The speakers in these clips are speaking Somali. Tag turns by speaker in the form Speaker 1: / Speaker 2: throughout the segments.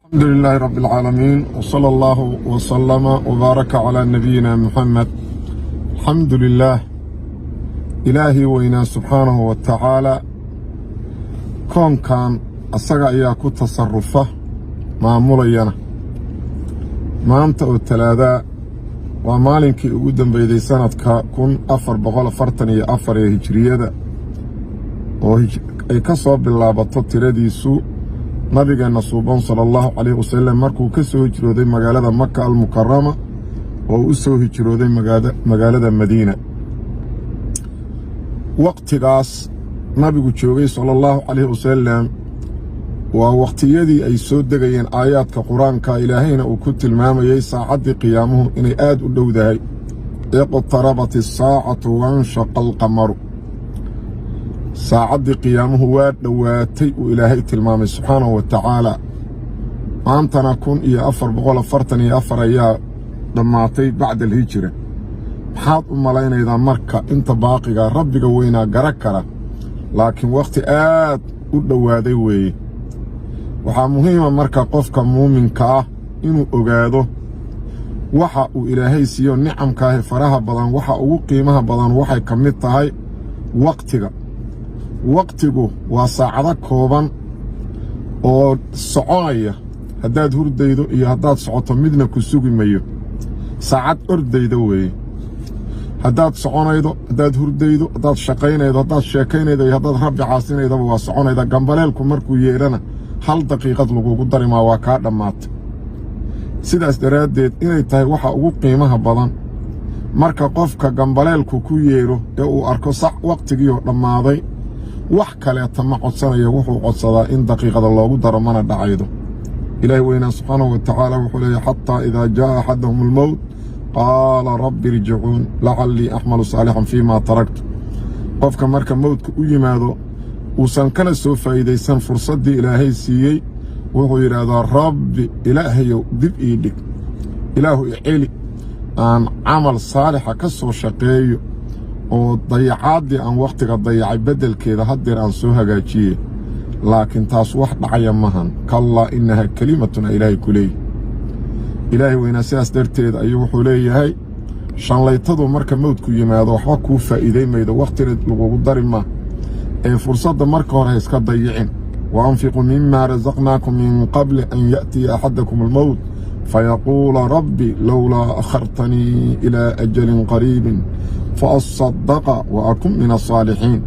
Speaker 1: الحمد لله رب العالمين وصلى الله وسلم وبارك على نبينا محمد. الحمد لله إلهي وإنا سبحانه وتعالى كون كان أساق إياكو تصرفه معمولينا ما أنت الثلاثاء ومالك أقودن بيدي سنة كون أفر بغول فرطني أفر هجرية وهي كصوب بالله بطوط ردي سوء nabigeena suuban sallallahu alayhi wasallam markuu ka soo hijrooday magaalada Makka al-Mukarrama oo u soo hijrooday magaalada Madiina waqtigaas nabigu joogay sallallahu alayhi wasallam waa waqtiyadii ay soo degayeen aayaadka quraanka ilaahayna uu ku tilmaamayay saacadii qiyaamuhu inay aad u dhowdahay iqtarabatis saa'atu wanshaqa al-qamaru saacadii qiyaamuhu waa dhawaatay uu ilaahay tilmaamay subxaanahu wa tacaala maantana 1444 ayaa dhammaatay bacda alhijra maxaad u malaynaydaa marka inta baaqiga rabbiga weynaa gara kara laakiin waqti aad u dhowaaday weeye waxaa muhiima marka qofka muuminka ah inuu ogaado waxa uu ilaahay siiyo nicamkaahi faraha badan waxa ugu qiimaha badan waxay ka mid tahay waqtigu waa saacado kooban oo soconaya haddaad hurdaydo iyo haddaad socoto midna ku sugi mayo saacad ordayda weeye haddaad soconaydo haddaad hurdaydo haddaad shaqaynaydo haddaad sheekaynaydo iyo haddaad rabbi caasinaydaba waa soconayda gambaleelku markuu yeedhana 1 daqiiqad lagugu darimaa waa kaa dhammaatay sidaas daraaddeed inay tahay waxa ugu qiimaha badan marka qofka gambaleelku ku yeedho ee uu arko sax waqtigiioo dhammaaday wax kaleeta ma codsanayo wuxuu codsadaa in daqiiqada loogu daro mana dhacaydo ilaahi weynaa subxaanahu wa tacaala wuxuu leeyahay xataa idaa jaa'a axadahum almowt qaala rabbi irjicuun lacallii axmalu saalixan fiimaa taraktu qofka marka mowdka u yimaado uusan kana soo faa'iidaysan fursaddii ilaahay siiyey wuxuu yidhaahdaa rabbi ilaahayow dib ii dhig ilaahu iceli aan camal saalixa ka soo shaqeeyo oo dayacaadii aan waqtiga dayacay beddelkeeda haddeer aan soo hagaajiyey laakiin taas wax dhacaya mahan kallaa innaha kelimatun ilaahay ku leeyahy ilaahay weynaa sidaas darteed ayuu wuxuu leeyahay shanlaytadu marka mowdku yimaado waxba kuu faa'iiday maydo waqtina lagugu dari maa ee fursadda marka hore ha iska dayicin wa anfiquu mimmaa rasaqnaakum min qabli an ya'tiya axadakum almowt fayaquula rabbi lowlaa akhartanii ilaa ajalin qariibin فأصدق وأكون من الصالحين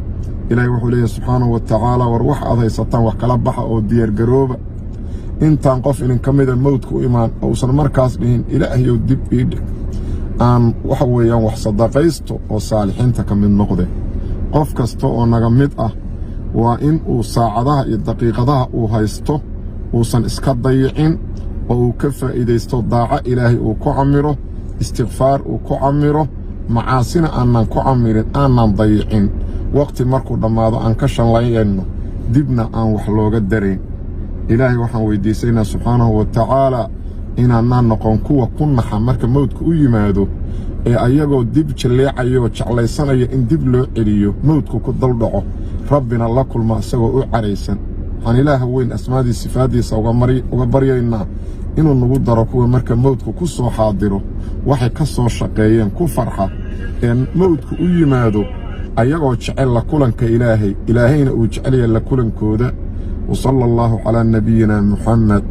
Speaker 1: إلهي وحوليه سبحانه وتعالى وروح أذي ستان وكلبح أو دير قروبة إنتان قف إن كمد الموت كو إيمان أو سنمركز بهن إلهي يودب إيدك أن وحويا وحصدقيستو وصالحين تكمل نقضي قف كستو ونغمد وإن وصاعدها الدقيقة وهيستو وصن إسكاد ضيعين وكفى إذا استضاع إلهي وكعمره استغفار وكعمره macaasina aanan ku camirin aanan dayicin waqti markuu dhammaado aan ka shanlayayno dibna aan wax looga darayn ilaahay waxaan weydiisaynaa subxaanahu wa tacaala inaanaan noqon kuwa ku naxa marka mowdka u yimaado ee ayagoo dib jaleecayoo jeclaysanaya in dib loo celiyo mowdku ku daldhaco rabbina la kulma isagoo u caraysan waxaan ilaaha weyn asmaadii sifaaddiisa uga baryaynaa inuu nagu daro kuwa marka mowdku ku soo xaadiro waxay ka soo shaqeeyeen ku farxa ee mowdku u yimaado ayagoo jecel la kulanka ilaahayna uu jecel yahay la kulankooda wa sallallahu ala nabiyina Muhammad.